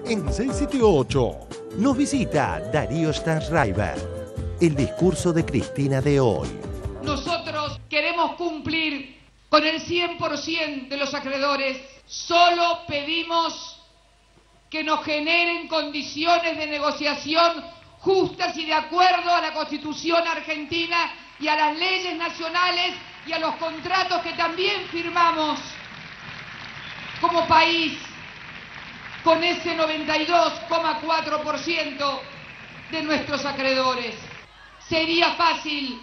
en 678. Nos visita Darío Stanraiver. El discurso de Cristina de hoy. Nosotros queremos cumplir con el 100% de los acreedores. Solo pedimos que nos generen condiciones de negociación justas y de acuerdo a la Constitución argentina y a las leyes nacionales y a los contratos que también firmamos como país con ese 92,4% de nuestros acreedores. Sería fácil,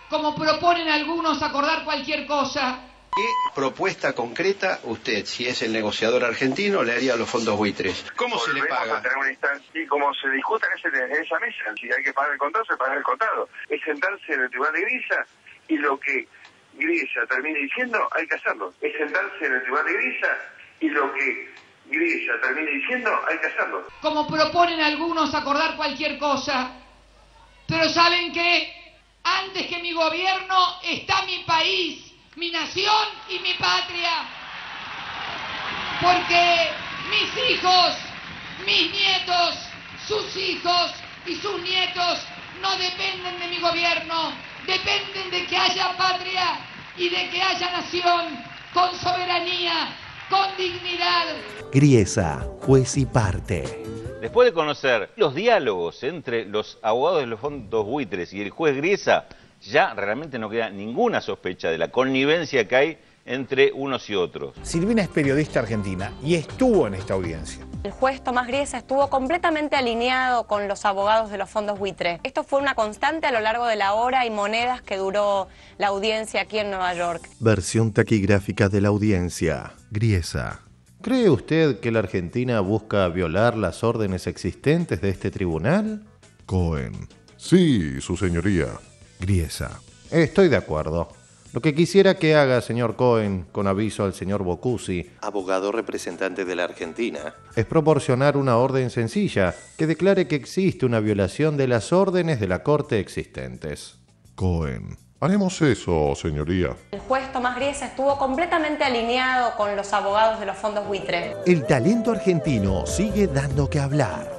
como proponen algunos, acordar cualquier cosa. ¿Qué propuesta concreta usted, si es el negociador argentino, le haría a los fondos buitres? ¿Cómo se le paga? A tener una instancia, y como se discuta en esa mesa, si hay que pagar el contado, se paga el contado. Es sentarse en el tribunal de Grilla y lo que Grilla termine diciendo, hay que hacerlo. Es sentarse en el tribunal de Grilla y lo que Grilla termine diciendo, hay que hacerlo. Como proponen algunos, acordar cualquier cosa. Pero ¿saben qué? Antes que mi gobierno está mi país, mi nación y mi patria. Porque mis hijos, mis nietos, sus hijos y sus nietos no dependen de mi gobierno, dependen de que haya patria y de que haya nación con soberanía, con dignidad. Griesa, juez y parte. Después de conocer los diálogos entre los abogados de los fondos buitres y el juez Griesa, ya realmente no queda ninguna sospecha de la connivencia que hay entre unos y otros. Silvina es periodista argentina y estuvo en esta audiencia. El juez Tomás Griesa estuvo completamente alineado con los abogados de los fondos buitre. Esto fue una constante a lo largo de la hora y monedas que duró la audiencia aquí en Nueva York. Versión taquigráfica de la audiencia. Griesa. ¿Cree usted que la Argentina busca violar las órdenes existentes de este tribunal? Cohen. Sí, su señoría. Griesa. Estoy de acuerdo. Lo que quisiera que haga, señor Cohen, con aviso al señor Bocusi, abogado representante de la Argentina, es proporcionar una orden sencilla que declare que existe una violación de las órdenes de la Corte existentes. Cohen. Haremos eso, señoría. El juez Tomás Griesa estuvo completamente alineado con los abogados de los fondos buitre. El talento argentino sigue dando que hablar.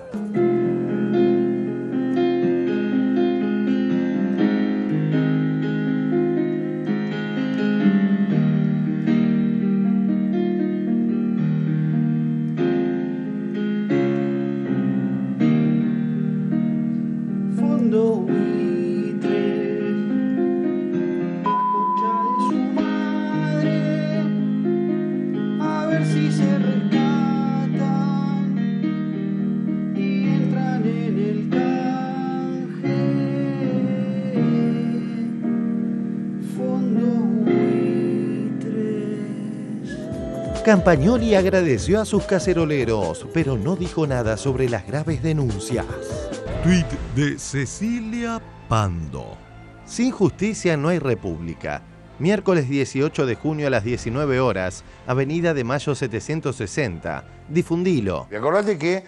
Campagnoli agradeció a sus caceroleros, pero no dijo nada sobre las graves denuncias. Tuit de Cecilia Pando. Sin justicia no hay república. Miércoles 18 de junio a las 19 horas, Avenida de Mayo 760. Difundilo. Y acordate que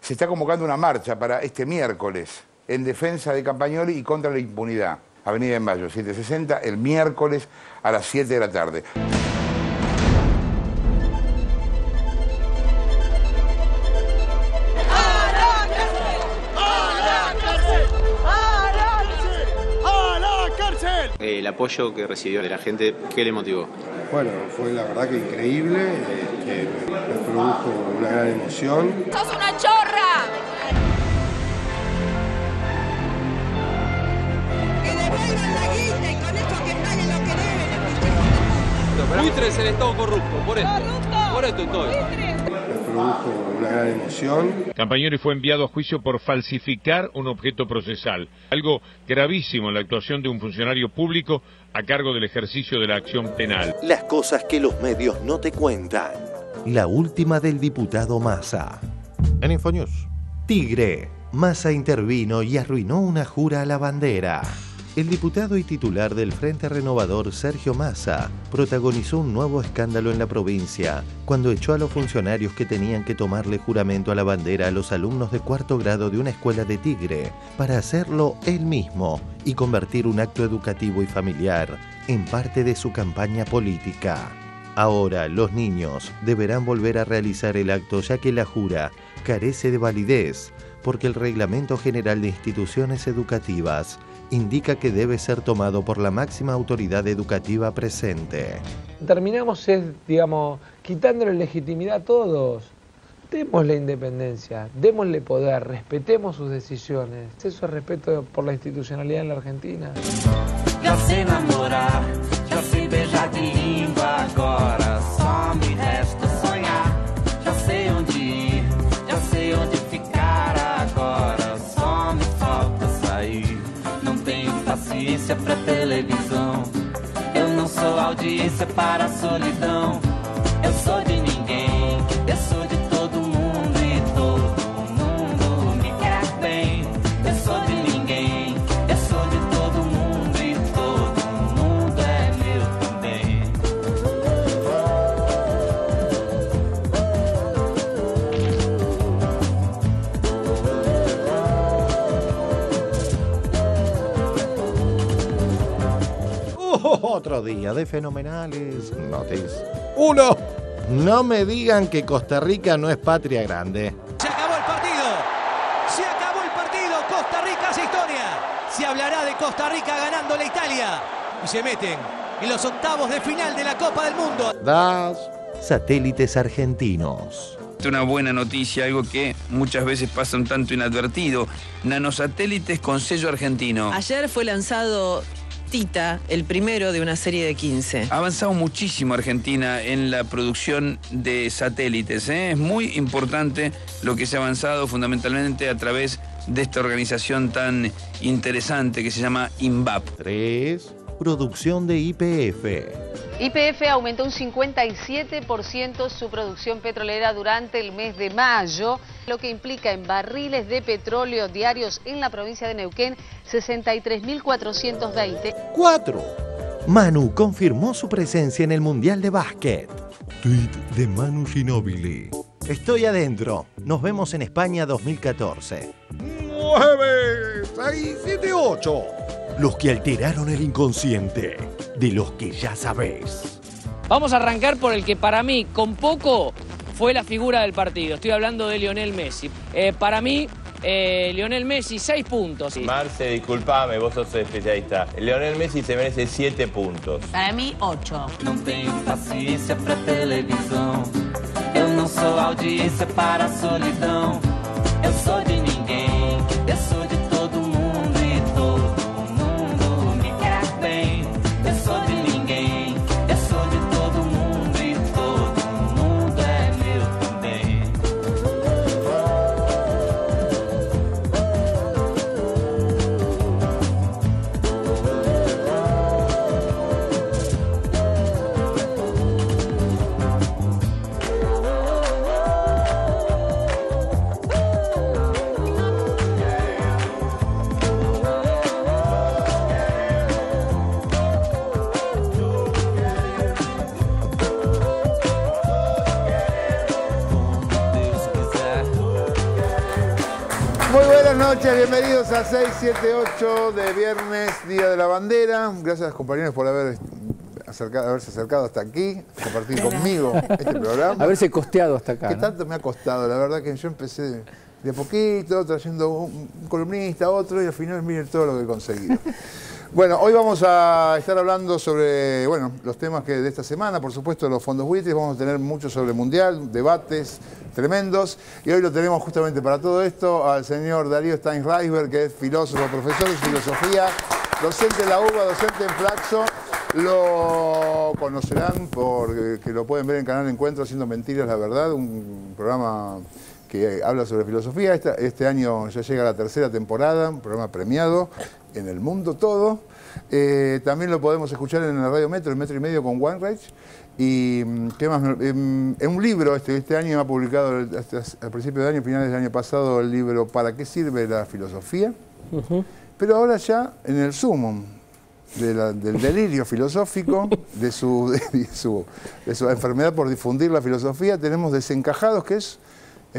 se está convocando una marcha para este miércoles en defensa de Campagnoli y contra la impunidad. Avenida de Mayo 760, el miércoles a las 7 de la tarde. El apoyo que recibió de la gente, ¿qué le motivó? Bueno, fue la verdad que increíble, me produjo una gran emoción. ¡Sos una chorra! Que devuelvan la guita y con esto que paguen lo que deben. Buitres es el Estado corrupto, por esto. Por esto estoy. Me produjo una gran emoción. Campagnoli fue enviado a juicio por falsificar un objeto procesal, algo gravísimo en la actuación de un funcionario público a cargo del ejercicio de la acción penal. Las cosas que los medios no te cuentan. La última del diputado Massa. En Infonews. Tigre. Massa intervino y arruinó una jura a la bandera. El diputado y titular del Frente Renovador, Sergio Massa, protagonizó un nuevo escándalo en la provincia cuando echó a los funcionarios que tenían que tomarle juramento a la bandera a los alumnos de cuarto grado de una escuela de Tigre para hacerlo él mismo y convertir un acto educativo y familiar en parte de su campaña política. Ahora los niños deberán volver a realizar el acto ya que la jura carece de validez porque el Reglamento General de Instituciones Educativas indica que debe ser tomado por la máxima autoridad educativa presente. Terminamos, digamos, quitándole legitimidad a todos. Démosle independencia, démosle poder, respetemos sus decisiones. Eso es respeto por la institucionalidad en la Argentina. Já sei namorar, já sei beijar de língua, agora só me resta sonhar. Já sei onde ir, já sei onde ficar, agora só me falta sair. Não tenho paciência pra televisão, eu não sou audiência para a solidão. Eu sou de ninguém, eu sou de todo mundo e todo mundo me quer bem. Eu sou de ninguém, eu sou de todo mundo e todo mundo é meu também. Otro día de fenomenales noticias. 1. No me digan que Costa Rica no es patria grande. Se acabó el partido. Se acabó el partido. Costa Rica hace historia. Se hablará de Costa Rica ganándole a Italia. Y se meten en los octavos de final de la Copa del Mundo. 2. Satélites argentinos. Una buena noticia, algo que muchas veces pasa un tanto inadvertido. Nanosatélites con sello argentino. Ayer fue lanzado Tita, el primero de una serie de 15. Ha avanzado muchísimo Argentina en la producción de satélites, ¿eh? Es muy importante lo que se ha avanzado fundamentalmente a través de esta organización tan interesante que se llama INVAP. 3. Producción de YPF. YPF aumentó un 57% su producción petrolera durante el mes de mayo, lo que implica en barriles de petróleo diarios en la provincia de Neuquén 63.420. 4. Manu confirmó su presencia en el Mundial de Básquet. Tweet de Manu Ginóbili. Estoy adentro. Nos vemos en España 2014. 9, 6, 7, 8. Los que alteraron el inconsciente, de los que ya sabés. Vamos a arrancar por el que para mí, con poco, fue la figura del partido. Estoy hablando de Lionel Messi. Para mí, Lionel Messi, 6 puntos. Marce, disculpame, vos sos especialista. Lionel Messi se merece 7 puntos. Para mí, 8. Não tenho paciência pra televisão, eu não sou audiência para a solidão. Eu sou de ninguém, eu sou de todo mundo e todo mundo me quer bem. Eu sou de ninguém, eu sou de todo mundo e todo mundo é meu também. Muy buenas noches, bienvenidos a 678 de viernes, Día de la Bandera. Gracias, compañeros, por haberse acercado hasta aquí, compartir conmigo este programa. Haberse costeado hasta acá. Que tanto me ha costado, la verdad que yo empecé de a poquito, trayendo un columnista, otro, y al final miren todo lo que he conseguido. Bueno, hoy vamos a estar hablando sobre los temas de esta semana, por supuesto los fondos buitres, vamos a tener mucho sobre el Mundial, debates tremendos, y hoy lo tenemos justamente para todo esto al señor Darío Steinreisberg, que es filósofo, profesor de filosofía, docente en la UBA, docente en Flaxo. Lo conocerán porque lo pueden ver en Canal Encuentro, Haciendo Mentiras la Verdad, un programa que habla sobre filosofía. Este año ya llega la 3ª temporada, un programa premiado en el mundo todo. También lo podemos escuchar en la Radio Metro, el Metro y Medio con Weinreich. Y ¿qué más? En un libro, este año ha publicado, al principio de año, finales del año pasado, el libro ¿Para qué sirve la filosofía? Pero ahora ya en el sumum del delirio filosófico, de su enfermedad por difundir la filosofía, tenemos Desencajados, que es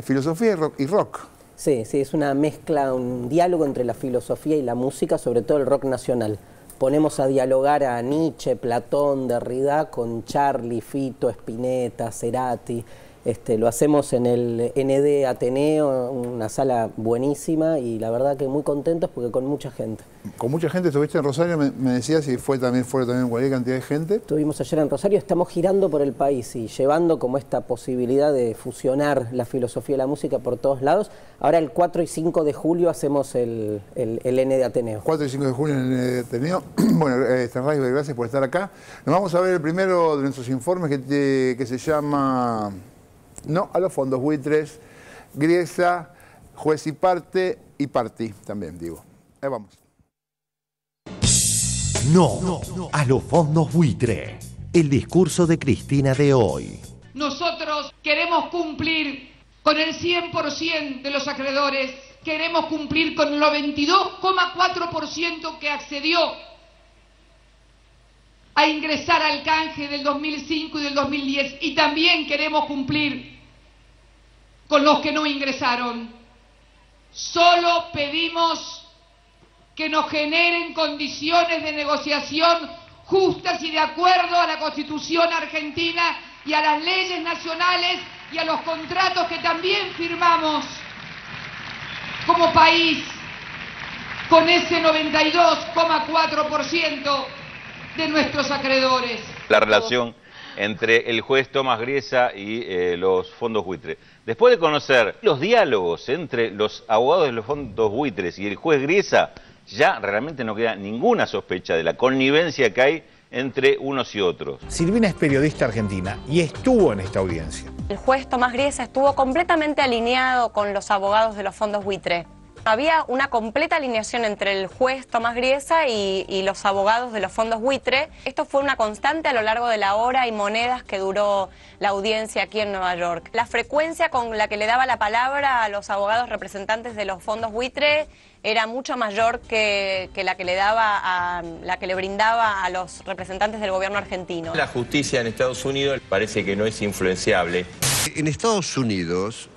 filosofía y rock. Sí, es una mezcla, un diálogo entre la filosofía y la música, sobre todo el rock nacional. ponemos a dialogar a Nietzsche, Platón, Derrida con Charlie, Fito, Spinetta, Cerati. Lo hacemos en el ND Ateneo, una sala buenísima y la verdad que muy contentos porque con mucha gente. Con mucha gente estuviste en Rosario, me decías si fue también cualquier cantidad de gente. Estuvimos ayer en Rosario, estamos girando por el país y llevando como esta posibilidad de fusionar la filosofía y la música por todos lados. Ahora el 4 y 5 de julio hacemos el ND Ateneo. 4 y 5 de julio en el ND Ateneo. Bueno, Radio, gracias por estar acá. Nos vamos a ver el primero de nuestros informes que se llama... No a los fondos buitres, Griesa, juez y parte también, digo. Ahí vamos. No a los fondos buitre. El discurso de Cristina de hoy. Nosotros queremos cumplir con el 100% de los acreedores, queremos cumplir con el 92,4% que accedió a ingresar al canje del 2005 y del 2010 y también queremos cumplir con los que no ingresaron. Solo pedimos que nos generen condiciones de negociación justas y de acuerdo a la Constitución argentina y a las leyes nacionales y a los contratos que también firmamos como país con ese 92,4% de nuestros acreedores. La relación entre el juez Tomás Griesa y los fondos buitres. Después de conocer los diálogos entre los abogados de los fondos buitres y el juez Griesa, ya realmente no queda ninguna sospecha de la connivencia que hay entre unos y otros. Silvina es periodista argentina y estuvo en esta audiencia. El juez Tomás Griesa estuvo completamente alineado con los abogados de los fondos buitre. Había una completa alineación entre el juez Tomás Griesa y los abogados de los fondos buitre. Esto fue una constante a lo largo de la hora y monedas que duró la audiencia aquí en Nueva York. La frecuencia con la que le daba la palabra a los abogados representantes de los fondos buitre era mucho mayor que la que le brindaba a los representantes del gobierno argentino. La justicia en Estados Unidos parece que no es influenciable. En Estados Unidos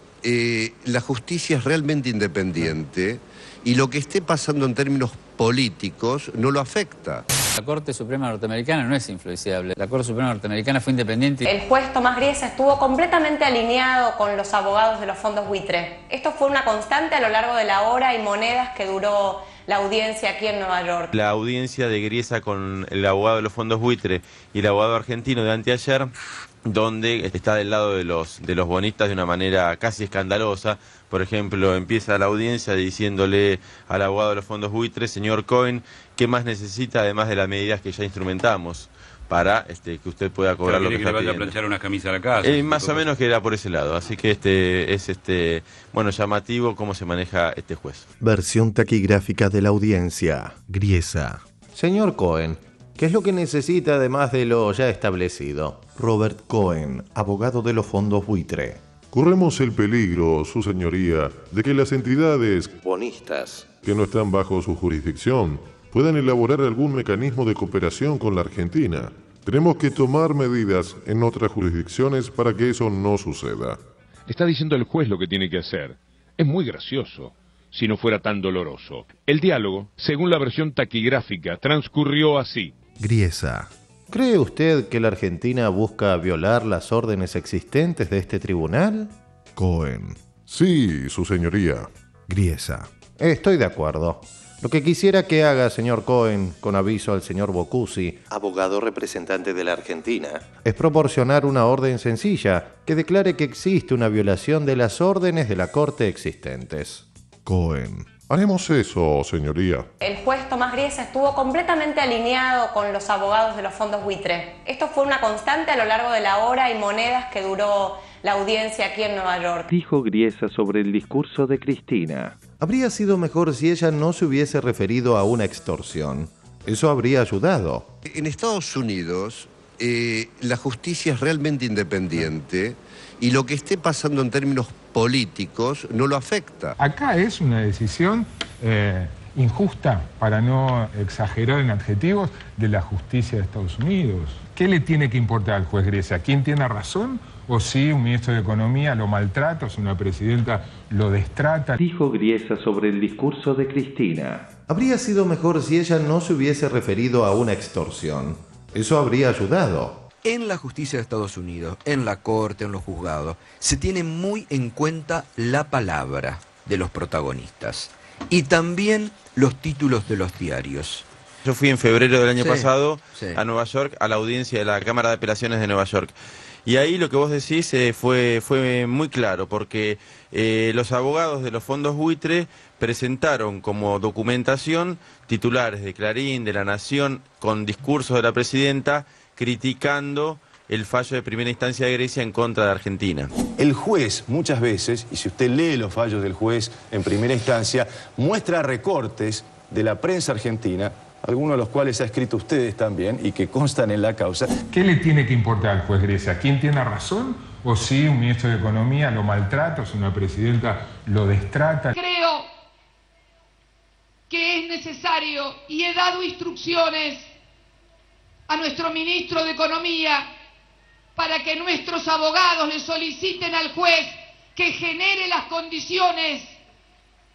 la justicia es realmente independiente y lo que esté pasando en términos políticos no lo afecta. La Corte Suprema norteamericana no es influenciable. La Corte Suprema norteamericana fue independiente. El juez Tomás Griesa estuvo completamente alineado con los abogados de los fondos buitre. Esto fue una constante a lo largo de la hora y monedas que duró la audiencia aquí en Nueva York. La audiencia de Griesa con el abogado de los fondos buitre y el abogado argentino de anteayer, donde está del lado de los bonistas de una manera casi escandalosa. Por ejemplo, empieza la audiencia diciéndole al abogado de los fondos buitres, señor Cohen, ¿qué más necesita además de las medidas que ya instrumentamos para que usted pueda cobrar lo que está pidiendo? ¿Que le vaya a planchar una camisa a la casa? Más o menos que era por ese lado, así que es bueno, llamativo cómo se maneja este juez. Versión taquigráfica de la audiencia. Griesa. Señor Cohen, ¿qué es lo que necesita además de lo ya establecido? Robert Cohen, abogado de los fondos buitre. Corremos el peligro, su señoría, de que las entidades bonistas que no están bajo su jurisdicción puedan elaborar algún mecanismo de cooperación con la Argentina. Tenemos que tomar medidas en otras jurisdicciones para que eso no suceda. Está diciendo el juez lo que tiene que hacer. Es muy gracioso, si no fuera tan doloroso. El diálogo, según la versión taquigráfica, transcurrió así. Griesa. ¿Cree usted que la Argentina busca violar las órdenes existentes de este tribunal? Cohen. Sí, su señoría. Griesa. Estoy de acuerdo. Lo que quisiera que haga, señor Cohen, con aviso al señor Bocusi, abogado representante de la Argentina, es proporcionar una orden sencilla que declare que existe una violación de las órdenes de la Corte existentes. Cohen. Haremos eso, señoría. El juez Tomás Griesa estuvo completamente alineado con los abogados de los fondos buitre. Esto fue una constante a lo largo de la hora y monedas que duró la audiencia aquí en Nueva York. Dijo Griesa sobre el discurso de Cristina. Habría sido mejor si ella no se hubiese referido a una extorsión. Eso habría ayudado. En Estados Unidos la justicia es realmente independiente y lo que esté pasando en términos políticos no lo afecta. Acá es una decisión injusta, para no exagerar en adjetivos, de la justicia de Estados Unidos. ¿Qué le tiene que importar al juez Griesa? ¿Quién tiene razón? ¿O si un ministro de Economía lo maltrata, o si una presidenta lo destrata? Dijo Griesa sobre el discurso de Cristina. Habría sido mejor si ella no se hubiese referido a una extorsión. Eso habría ayudado. En la justicia de Estados Unidos, en la corte, en los juzgados, se tiene muy en cuenta la palabra de los protagonistas y también los títulos de los diarios. Yo fui en febrero del año pasado a Nueva York, a la audiencia de la Cámara de Apelaciones de Nueva York. Y ahí lo que vos decís fue muy claro, porque los abogados de los fondos buitre presentaron como documentación titulares de Clarín, de La Nación, con discursos de la presidenta criticando el fallo de primera instancia de Grecia en contra de Argentina. El juez muchas veces, y si usted lee los fallos del juez en primera instancia, muestra recortes de la prensa argentina, algunos de los cuales ha escrito ustedes también y que constan en la causa. ¿Qué le tiene que importar al juez Grecia? ¿Quién tiene razón? ¿O si un ministro de Economía lo maltrata, o si una presidenta lo destrata? Creo que es necesario, y he dado instrucciones a nuestro ministro de Economía para que nuestros abogados le soliciten al juez que genere las condiciones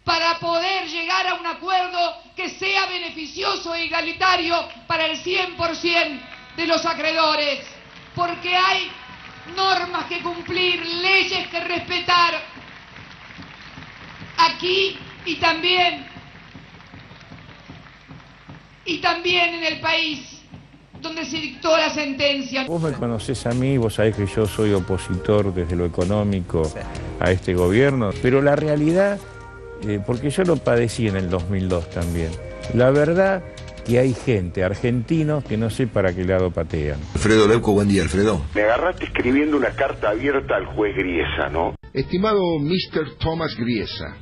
para poder llegar a un acuerdo que sea beneficioso e igualitario para el 100% de los acreedores, porque hay normas que cumplir, leyes que respetar aquí y también en el país donde se dictó la sentencia. Vos me conocés a mí, vos sabés que yo soy opositor desde lo económico a este gobierno, pero la realidad, porque yo lo padecí en el 2002 también, la verdad que hay gente, argentinos, que no sé para qué lado patean. Alfredo Leuco, buen día, Alfredo. Me agarraste escribiendo una carta abierta al juez Griesa, ¿no? Estimado Mr. Thomas Griesa,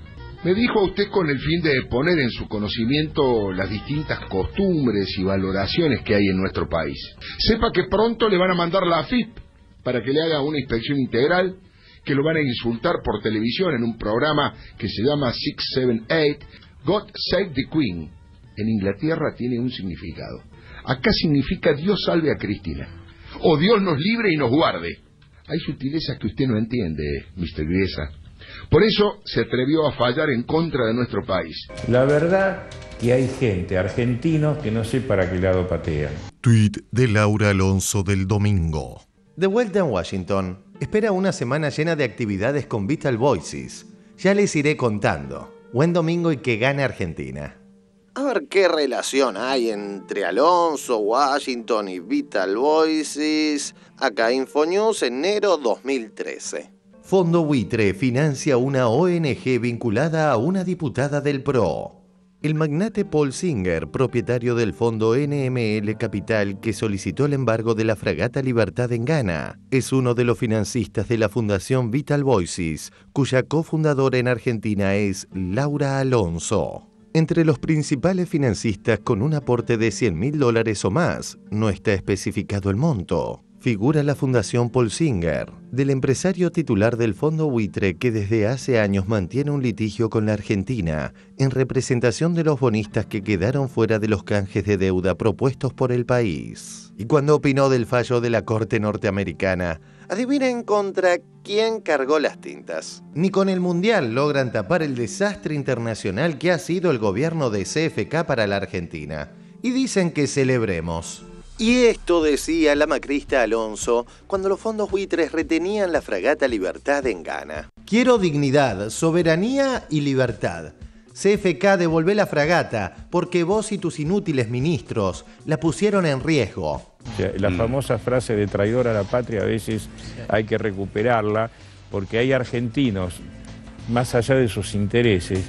me dijo usted con el fin de poner en su conocimiento las distintas costumbres y valoraciones que hay en nuestro país. Sepa que pronto le van a mandar la AFIP para que le haga una inspección integral, que lo van a insultar por televisión en un programa que se llama 678, God Save the Queen. En Inglaterra tiene un significado. Acá significa Dios salve a Cristina, o Dios nos libre y nos guarde. Hay sutilezas que usted no entiende, Mr. Griesa. Por eso se atrevió a fallar en contra de nuestro país. La verdad que hay gente, argentinos, que no sé para qué lado patean. Tweet de Laura Alonso del domingo. De vuelta en Washington, espera una semana llena de actividades con Vital Voices. Ya les iré contando. Buen domingo y que gane Argentina. A ver qué relación hay entre Alonso, Washington y Vital Voices. Acá Infonews, enero 2013. Fondo Buitre financia una ONG vinculada a una diputada del PRO. El magnate Paul Singer, propietario del fondo NML Capital que solicitó el embargo de la fragata Libertad en Ghana, es uno de los financistas de la Fundación Vital Voices, cuya cofundadora en Argentina es Laura Alonso. Entre los principales financistas con un aporte de $100.000 o más, no está especificado el monto, figura la Fundación Paul Singer, del empresario titular del fondo buitre que desde hace años mantiene un litigio con la Argentina en representación de los bonistas que quedaron fuera de los canjes de deuda propuestos por el país. Y cuando opinó del fallo de la Corte norteamericana, adivinen contra quién cargó las tintas. Ni con el Mundial logran tapar el desastre internacional que ha sido el gobierno de CFK para la Argentina. Y dicen que celebremos. Y esto decía la macrista Alonso cuando los fondos buitres retenían la fragata Libertad en Ghana. Quiero dignidad, soberanía y libertad. CFK, devolvé la fragata, porque vos y tus inútiles ministros la pusieron en riesgo. La famosa frase de traidor a la patria a veces hay que recuperarla, porque hay argentinos, más allá de sus intereses,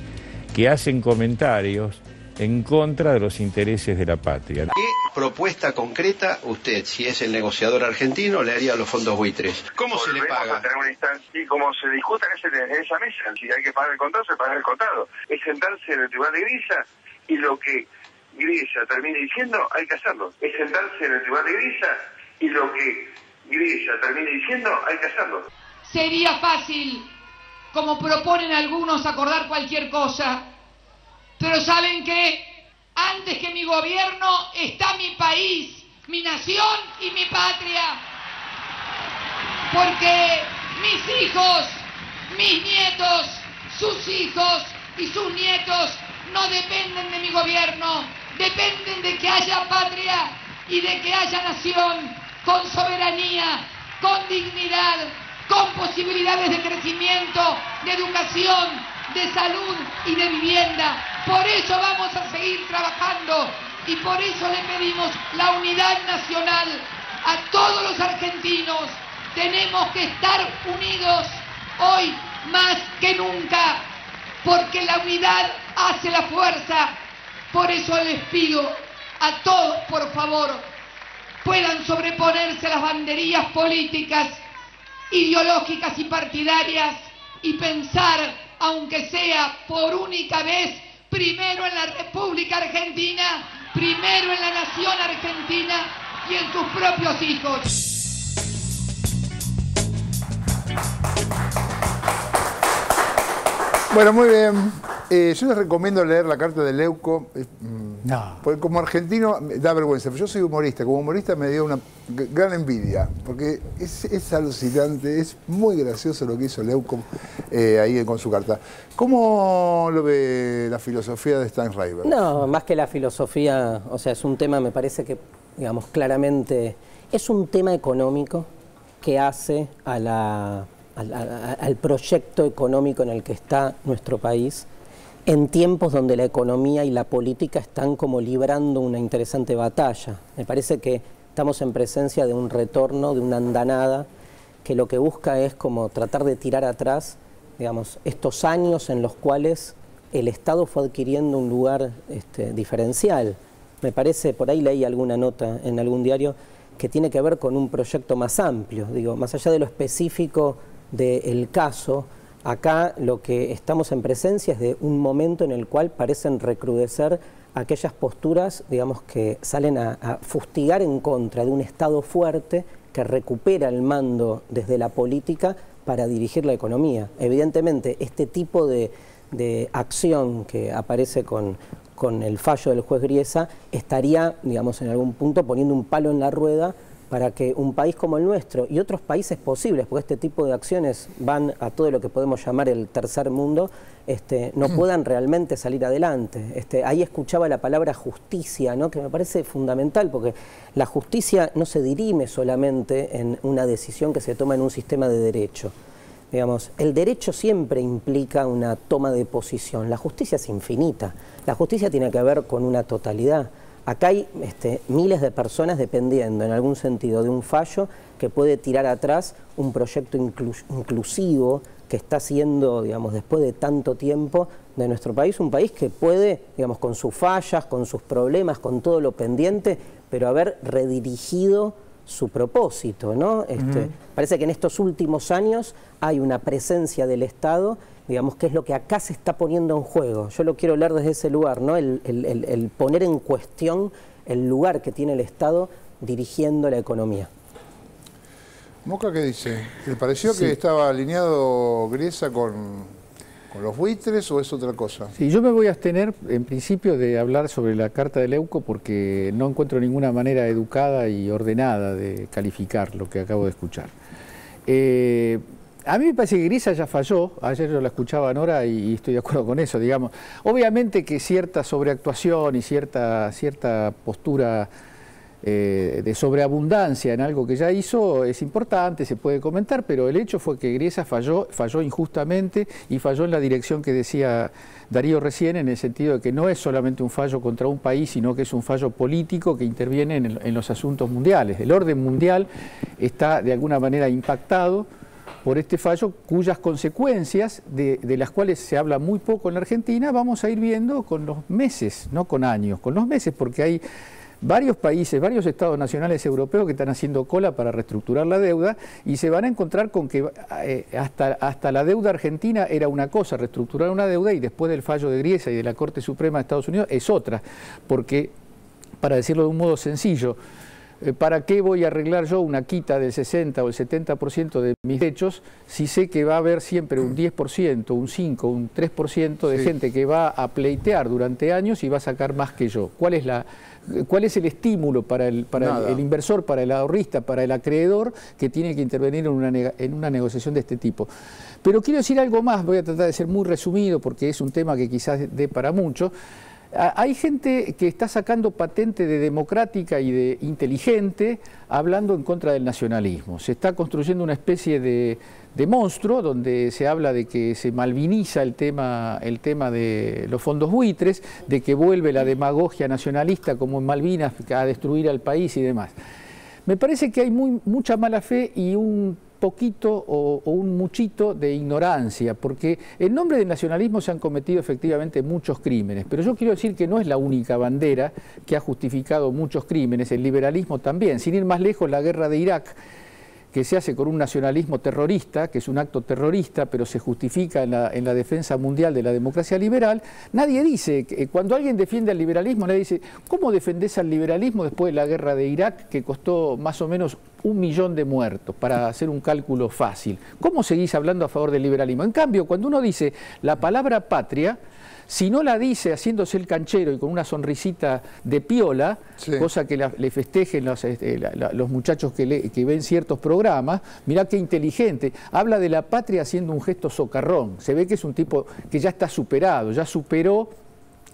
que hacen comentarios en contra de los intereses de la patria. ¿Qué propuesta concreta usted, si es el negociador argentino, le haría a los fondos buitres? ¿Cómo se le paga? A tener una instancia, y como se discuta en esa mesa, si hay que pagar el contado, se paga el contado. Es sentarse en el tribunal de Griesa y lo que Griesa termine diciendo, hay que hacerlo. Es sentarse en el tribunal de Griesa y lo que Griesa termine diciendo, hay que hacerlo. Sería fácil, como proponen algunos, acordar cualquier cosa. Pero ¿saben qué? Antes que mi gobierno está mi país, mi nación y mi patria. Porque mis hijos, mis nietos, sus hijos y sus nietos no dependen de mi gobierno, dependen de que haya patria y de que haya nación con soberanía, con dignidad, con posibilidades de crecimiento, de educación, de salud y de vivienda. Por eso vamos a seguir trabajando y por eso le pedimos la unidad nacional a todos los argentinos. Tenemos que estar unidos hoy más que nunca, porque la unidad hace la fuerza. Por eso les pido a todos, por favor, puedan sobreponerse a las banderías políticas, ideológicas y partidarias y pensar, aunque sea por única vez, primero en la República Argentina, primero en la nación argentina y en sus propios hijos. Bueno, muy bien. Yo les recomiendo leer la carta de Leuco. Porque como argentino da vergüenza, pero yo soy humorista. Como humorista me dio una gran envidia, porque es alucinante, es muy gracioso lo que hizo Leuco ahí con su carta. ¿Cómo lo ve la filosofía de Steinreiber? No, más que la filosofía, o sea, es un tema, me parece que, digamos, claramente, es un tema económico que hace al proyecto económico en el que está nuestro país, en tiempos donde la economía y la política están como librando una interesante batalla. Me parece que estamos en presencia de un retorno, de una andanada, que lo que busca es como tratar de tirar atrás, digamos, estos años en los cuales el Estado fue adquiriendo un lugar diferencial. Me parece, por ahí leí alguna nota en algún diario, que tiene que ver con un proyecto más amplio, digo, más allá de lo específico del caso. Acá lo que estamos en presencia es de un momento en el cual parecen recrudecer aquellas posturas, digamos, que salen a fustigar en contra de un Estado fuerte que recupera el mando desde la política para dirigir la economía. Evidentemente, este tipo de acción que aparece con el fallo del juez Griesa estaría, digamos, en algún punto poniendo un palo en la rueda para que un país como el nuestro y otros países posibles, porque este tipo de acciones van a todo lo que podemos llamar el tercer mundo, no puedan realmente salir adelante. Ahí escuchaba la palabra justicia, ¿no?, que me parece fundamental, porque la justicia no se dirime solamente en una decisión que se toma en un sistema de derecho. Digamos, el derecho siempre implica una toma de posición, la justicia es infinita, la justicia tiene que ver con una totalidad. Acá hay miles de personas dependiendo en algún sentido de un fallo que puede tirar atrás un proyecto inclusivo que está haciendo, digamos, después de tanto tiempo de nuestro país, un país que puede, digamos, con sus fallas, con sus problemas, con todo lo pendiente, pero haber redirigido su propósito, ¿no? Parece que en estos últimos años hay una presencia del Estado, digamos, que es lo que acá se está poniendo en juego. Yo lo quiero leer desde ese lugar, ¿no? El poner en cuestión el lugar que tiene el Estado dirigiendo la economía. ¿Moca qué dice? ¿Le pareció que estaba alineado Griesa con los buitres o es otra cosa? Sí, yo me voy a abstener en principio de hablar sobre la carta de Leuco porque no encuentro ninguna manera educada y ordenada de calificar lo que acabo de escuchar. A mí me parece que Griesa ya falló, ayer yo la escuchaba a Nora y estoy de acuerdo con eso, digamos. Obviamente que cierta sobreactuación y cierta postura de sobreabundancia en algo que ya hizo es importante, se puede comentar, pero el hecho fue que Griesa falló injustamente y falló en la dirección que decía Darío recién, en el sentido de que no es solamente un fallo contra un país, sino que es un fallo político que interviene en los asuntos mundiales. El orden mundial está de alguna manera impactado por este fallo, cuyas consecuencias, de las cuales se habla muy poco en la Argentina, vamos a ir viendo con los meses, no con años, con los meses, porque hay varios países, varios estados nacionales europeos que están haciendo cola para reestructurar la deuda y se van a encontrar con que hasta la deuda argentina era una cosa, reestructurar una deuda, y después del fallo de Griesa y de la Corte Suprema de Estados Unidos es otra, porque, para decirlo de un modo sencillo, ¿para qué voy a arreglar yo una quita del 60 o el 70% de mis derechos si sé que va a haber siempre un 10%, un 5%, un 3% de gente que va a pleitear durante años y va a sacar más que yo? ¿Cuál es el estímulo para el inversor, para el ahorrista, para el acreedor que tiene que intervenir en una negociación de este tipo? Pero quiero decir algo más, voy a tratar de ser muy resumido porque es un tema que quizás dé para mucho. Hay gente que está sacando patente de democrática y de inteligente hablando en contra del nacionalismo. Se está construyendo una especie de monstruo donde se habla de que se malviniza el tema de los fondos buitres, de que vuelve la demagogia nacionalista como en Malvinas a destruir al país y demás. Me parece que hay mucha mala fe y un poquito o un muchito de ignorancia, porque en nombre del nacionalismo se han cometido efectivamente muchos crímenes, pero yo quiero decir que no es la única bandera que ha justificado muchos crímenes, el liberalismo también. Sin ir más lejos, la guerra de Irak, que se hace con un nacionalismo terrorista, que es un acto terrorista, pero se justifica en la defensa mundial de la democracia liberal. Nadie dice, cuando alguien defiende al liberalismo, nadie dice, ¿cómo defendés al liberalismo después de la guerra de Irak, que costó más o menos 1 millón de muertos, para hacer un cálculo fácil? ¿Cómo seguís hablando a favor del liberalismo? En cambio, cuando uno dice la palabra patria, si no la dice haciéndose el canchero y con una sonrisita de piola, cosa que le festejen los muchachos que ven ciertos programas, mirá qué inteligente, habla de la patria haciendo un gesto socarrón. Se ve que es un tipo que ya está superado, ya superó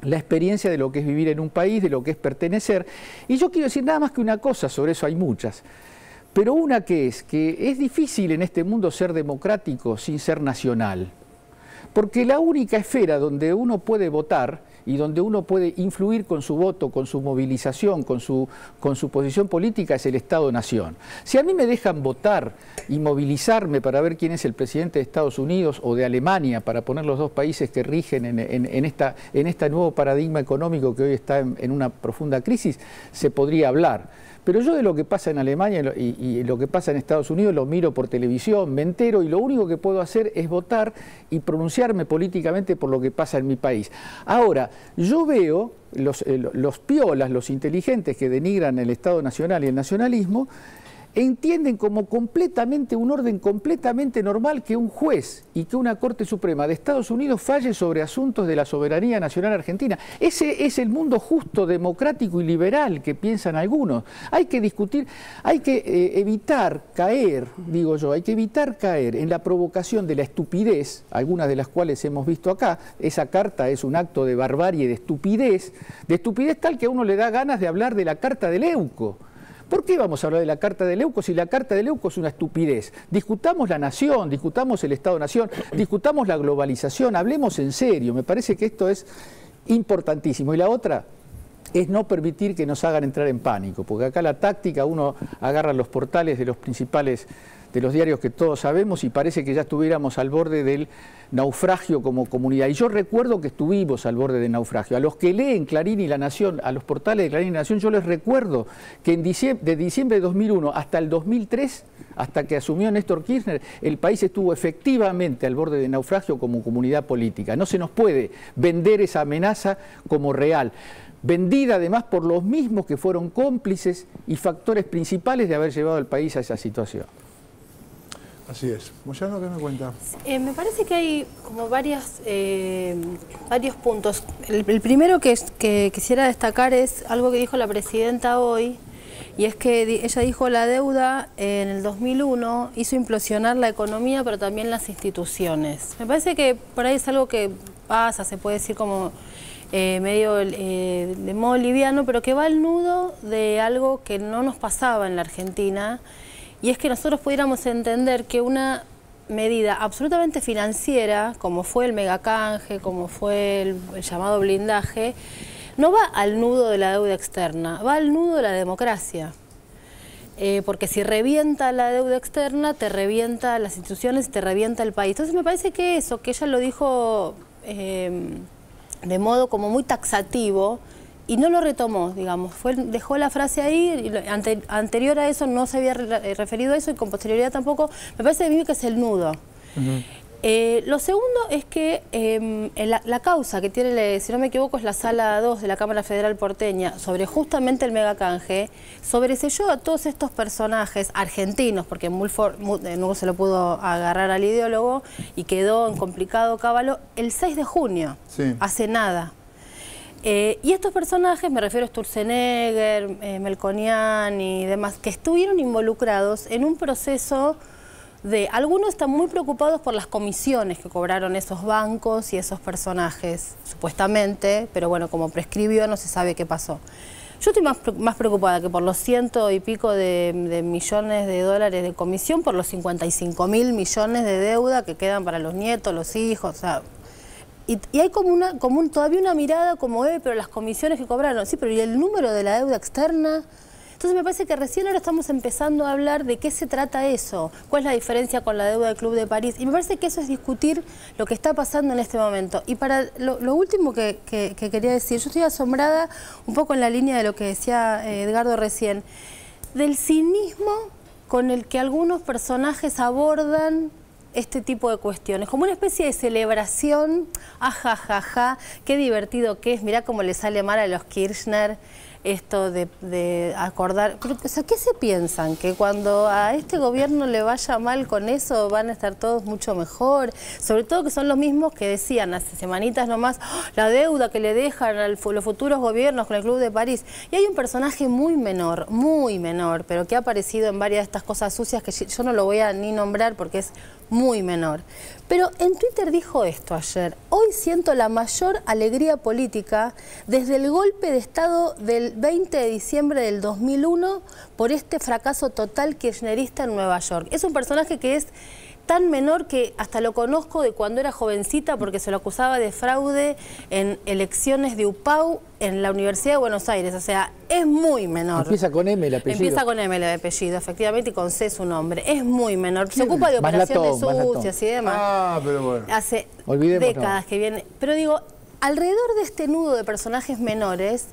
la experiencia de lo que es vivir en un país, de lo que es pertenecer. Y yo quiero decir nada más que una cosa, sobre eso hay muchas, pero una que es difícil en este mundo ser democrático sin ser nacional. Porque la única esfera donde uno puede votar y donde uno puede influir con su voto, con su movilización, con su posición política es el Estado-Nación. Si a mí me dejan votar y movilizarme para ver quién es el presidente de Estados Unidos o de Alemania, para poner los dos países que rigen en este nuevo paradigma económico que hoy está en una profunda crisis, se podría hablar. Pero yo de lo que pasa en Alemania y lo que pasa en Estados Unidos lo miro por televisión, me entero y lo único que puedo hacer es votar y pronunciarme políticamente por lo que pasa en mi país. Ahora, yo veo los piolas, los inteligentes que denigran el Estado Nacional y el nacionalismo, entienden como completamente un orden completamente normal que un juez y que una Corte Suprema de Estados Unidos falle sobre asuntos de la soberanía nacional argentina. Ese es el mundo justo, democrático y liberal que piensan algunos. Hay que discutir, hay que evitar caer, digo yo, hay que evitar caer en la provocación de la estupidez, algunas de las cuales hemos visto acá. Esa carta es un acto de barbarie, de estupidez tal que a uno le da ganas de hablar de la Carta de Leuco. ¿Por qué vamos a hablar de la Carta de Leuco si la Carta de Leuco es una estupidez? Discutamos la nación, discutamos el Estado-Nación, discutamos la globalización, hablemos en serio. Me parece que esto es importantísimo. Y la otra es no permitir que nos hagan entrar en pánico, porque acá la táctica, uno agarra los portales de los principales, de los diarios que todos sabemos y parece que ya estuviéramos al borde del naufragio como comunidad. Y yo recuerdo que estuvimos al borde del naufragio. A los que leen Clarín y La Nación, a los portales de Clarín y La Nación, yo les recuerdo que de diciembre de 2001 hasta el 2003, hasta que asumió Néstor Kirchner, el país estuvo efectivamente al borde del naufragio como comunidad política. No se nos puede vender esa amenaza como real. Vendida además por los mismos que fueron cómplices y factores principales de haber llevado al país a esa situación. Así es. Moyano, ¿qué me cuenta? Me parece que hay como varios puntos. El primero que quisiera destacar es algo que dijo la presidenta hoy, y es que ella dijo la deuda en el 2001 hizo implosionar la economía, pero también las instituciones. Me parece que por ahí es algo que pasa, se puede decir como medio de modo liviano, pero que va al nudo de algo que no nos pasaba en la Argentina, y es que nosotros pudiéramos entender que una medida absolutamente financiera, como fue el megacanje, como fue el llamado blindaje, no va al nudo de la deuda externa, va al nudo de la democracia. Porque si revienta la deuda externa, te revienta las instituciones, te revienta el país. Entonces me parece que eso, que ella lo dijo de modo como muy taxativo, y no lo retomó, digamos, dejó la frase ahí, y anterior a eso no se había referido a eso y con posterioridad tampoco, me parece a mí que es el nudo. Lo segundo es que la causa que tiene, si no me equivoco, es la Sala 2 de la Cámara Federal porteña sobre justamente el megacanje, sobreseyó a todos estos personajes argentinos, porque Mulford no se lo pudo agarrar al ideólogo y quedó en complicado cábalo el 6 de junio, hace nada. Y estos personajes, me refiero a Sturzenegger, Melconian y demás, que estuvieron involucrados en un proceso de... Algunos están muy preocupados por las comisiones que cobraron esos bancos y esos personajes, supuestamente, pero bueno, como prescribió no se sabe qué pasó. Yo estoy más preocupada que por los 100 y pico de millones de dólares de comisión, por los 55.000 millones de deuda que quedan para los nietos, los hijos, o sea... Y hay todavía una mirada como, pero las comisiones que cobraron, sí, pero ¿y el número de la deuda externa? Entonces me parece que recién ahora estamos empezando a hablar de qué se trata eso, cuál es la diferencia con la deuda del Club de París. Y me parece que eso es discutir lo que está pasando en este momento. Y para lo último que quería decir, yo estoy asombrada un poco en la línea de lo que decía Edgardo recién, del cinismo con el que algunos personajes abordan este tipo de cuestiones, como una especie de celebración, ajajaja, qué divertido que es, mirá cómo le sale mal a los Kirchner esto de acordar, pero, o sea, ¿qué se piensan? ¿Que cuando a este gobierno le vaya mal con eso van a estar todos mucho mejor? Sobre todo que son los mismos que decían hace semanitas nomás, la deuda que le dejan a los futuros gobiernos con el Club de París. Y hay un personaje muy menor, pero que ha aparecido en varias de estas cosas sucias que yo no lo voy a ni nombrar porque es muy menor. Pero en Twitter dijo esto ayer: hoy siento la mayor alegría política desde el golpe de Estado del 20 de diciembre del 2001 por este fracaso total kirchnerista en Nueva York. Es un personaje que es tan menor que hasta lo conozco de cuando era jovencita porque se lo acusaba de fraude en elecciones de UPAU en la Universidad de Buenos Aires, o sea, es muy menor. Empieza con M el apellido. Empieza con M el apellido, efectivamente, y con C su nombre. Es muy menor. Se ocupa de operaciones sucias y demás. Ah, pero bueno. Hace décadas que viene. Pero digo, alrededor de este nudo de personajes menores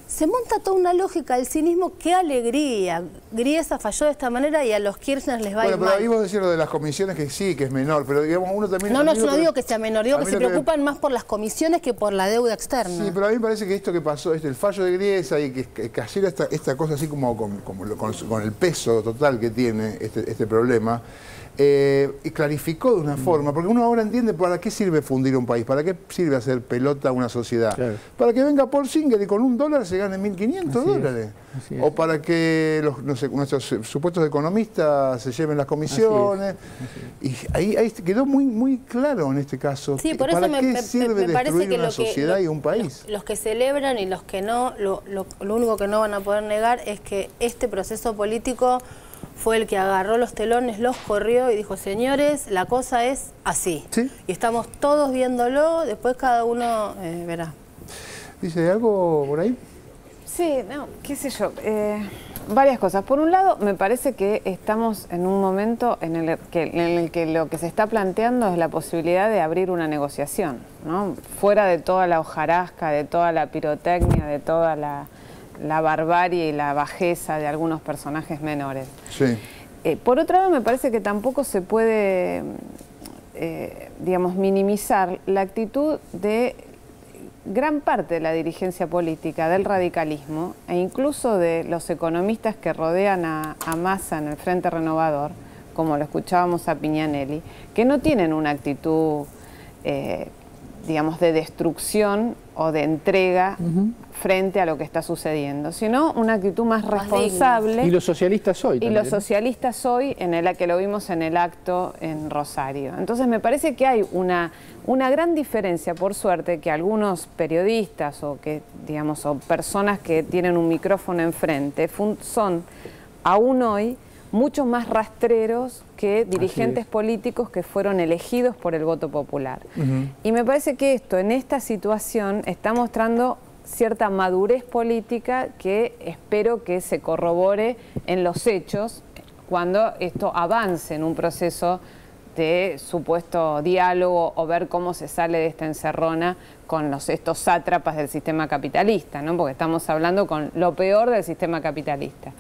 se monta toda una lógica del cinismo. ¡Qué alegría! Griesa falló de esta manera y a los Kirchner les va a ir mal. Bueno, pero ahí vos decís lo de las comisiones, que sí, que es menor, pero digamos, uno también... No, yo no digo que sea menor, digo que se preocupan más por las comisiones que por la deuda externa. Sí, pero a mí me parece que esto que pasó, el fallo de Griesa y que cayera esta cosa así como con el peso total que tiene este problema, y clarificó de una forma, porque uno ahora entiende para qué sirve fundir un país, para qué sirve hacer pelota a una sociedad. Claro. Para que venga Paul Singer y con $1 se gane 1.500 dólares. O para que nuestros supuestos economistas se lleven las comisiones. Y ahí quedó muy claro en este caso. Sí, por ¿para eso qué sirve destruir una sociedad y un país? Los que celebran y los que no, lo único que no van a poder negar es que este proceso político fue el que agarró los telones, los corrió y dijo: señores, la cosa es así. ¿Sí? Y estamos todos viéndolo, después cada uno verá. ¿Dice algo por ahí? Sí, no, qué sé yo, varias cosas. Por un lado, me parece que estamos en un momento en el que lo que se está planteando es la posibilidad de abrir una negociación, ¿no? Fuera de toda la hojarasca, de toda la pirotecnia, de toda la barbarie y la bajeza de algunos personajes menores. Sí. Por otro lado, me parece que tampoco se puede, digamos, minimizar la actitud de gran parte de la dirigencia política, del radicalismo e incluso de los economistas que rodean a Massa en el Frente Renovador, como lo escuchábamos a Piñanelli, que no tienen una actitud, digamos, de destrucción o de entrega frente a lo que está sucediendo, sino una actitud más responsable. Y los socialistas hoy también. Y los socialistas hoy, que lo vimos en el acto en Rosario. Entonces me parece que hay una gran diferencia, por suerte, que algunos periodistas o personas que tienen un micrófono enfrente son aún hoy mucho más rastreros que dirigentes políticos que fueron elegidos por el voto popular. Y me parece que en esta situación, está mostrando cierta madurez política que espero que se corrobore en los hechos cuando esto avance en un proceso de supuesto diálogo o ver cómo se sale de esta encerrona con estos sátrapas del sistema capitalista, ¿no? Porque estamos hablando con lo peor del sistema capitalista.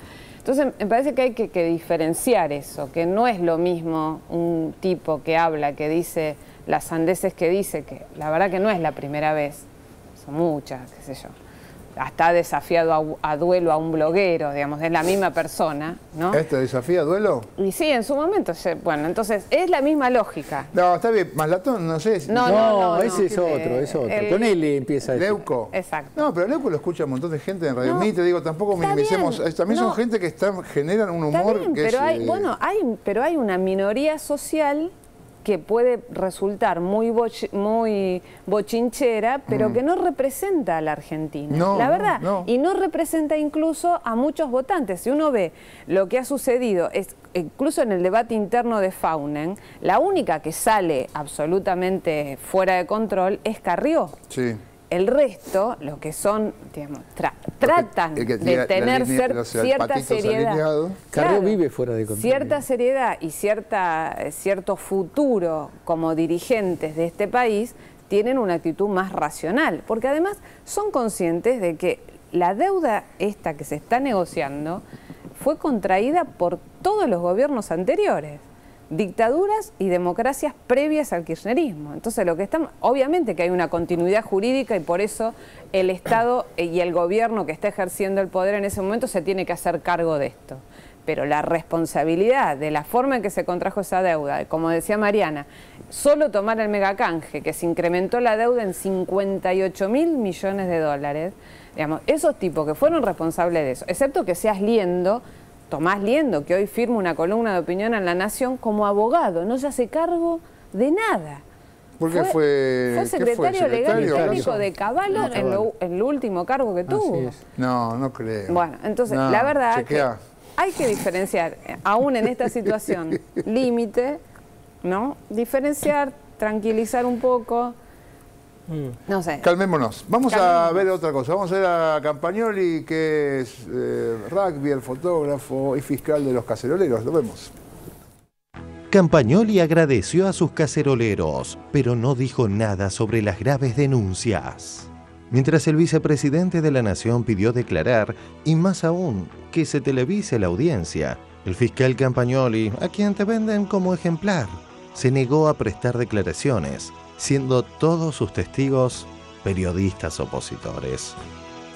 Entonces, me parece que hay que diferenciar eso, que no es lo mismo un tipo que habla, que dice las sandeces que dice, que la verdad que no es la primera vez, son muchas, qué sé yo. Hasta ha desafiado a duelo a un bloguero, digamos, es la misma persona, ¿no? ¿Este desafía a duelo? Y sí, en su momento, bueno, entonces es la misma lógica. No, está bien, Maslatón, no sé. No, ese es otro. Con él empieza eso. Leuco. Exacto. No, pero Leuco lo escucha un montón de gente en Radio Mitre, digo, tampoco minimicemos. También son gente que generan un humor bien, que pero es... pero hay una minoría social que puede resultar muy bochinchera, pero que no representa a la Argentina, la verdad, y no representa incluso a muchos votantes. Si uno ve lo que ha sucedido, incluso en el debate interno de Faunen, la única que sale absolutamente fuera de control es Carrió. Sí. El resto, los que son, digamos, tratan de tener cierta seriedad. Carrió vive fuera de control. Cierta seriedad y cierto futuro como dirigentes de este país tienen una actitud más racional, porque además son conscientes de que la deuda esta que se está negociando fue contraída por todos los gobiernos anteriores. Dictaduras y democracias previas al kirchnerismo. Entonces, obviamente que hay una continuidad jurídica y por eso el Estado y el gobierno que está ejerciendo el poder en ese momento se tiene que hacer cargo de esto. Pero la responsabilidad de la forma en que se contrajo esa deuda, como decía Mariana, solo tomar el megacanje, que se incrementó la deuda en 58.000 millones de dólares, digamos, esos tipos que fueron responsables de eso, excepto que seas Tomás Liendo, que hoy firma una columna de opinión en La Nación como abogado, no se hace cargo de nada. Porque fue secretario legal y técnico de Cavallo en el último cargo que tuvo. No creo. Bueno, entonces, la verdad que hay que diferenciar, aún en esta situación límite, ¿no? Diferenciar, tranquilizar un poco. No sé. Calmémonos. Vamos a ver otra cosa. Vamos a ver a Campagnoli, que es rugby, el fotógrafo y fiscal de los caceroleros. Lo vemos. Campagnoli agradeció a sus caceroleros, pero no dijo nada sobre las graves denuncias. Mientras el vicepresidente de la Nación pidió declarar, y más aún, que se televise la audiencia, el fiscal Campagnoli, a quien te venden como ejemplar, se negó a prestar declaraciones, siendo todos sus testigos periodistas opositores.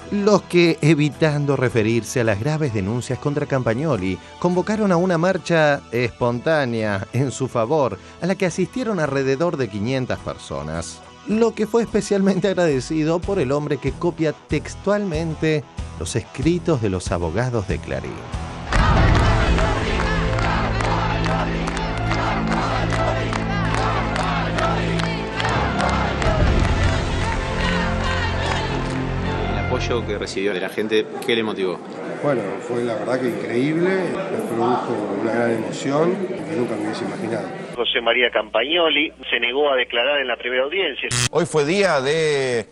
Los que, evitando referirse a las graves denuncias contra Campagnoli, convocaron a una marcha espontánea en su favor, a la que asistieron alrededor de 500 personas. Lo que fue especialmente agradecido por el hombre que copia textualmente los escritos de los abogados de Clarín. Que recibió de la gente, ¿qué le motivó? Bueno, fue la verdad que increíble, nos produjo una gran emoción que nunca me hubiese imaginado. José María Campagnoli se negó a declarar en la primera audiencia. Hoy fue día de